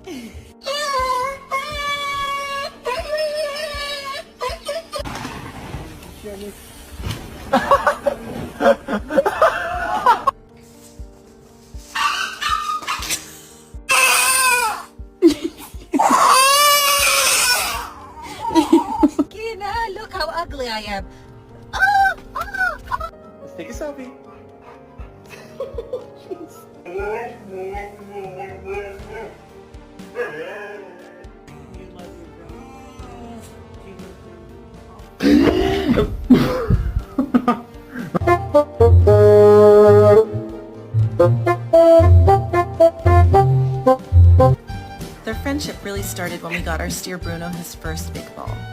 Kina, look how ugly I am. Let's take a selfie. Their friendship really started when we got our steer Bruno his first big ball.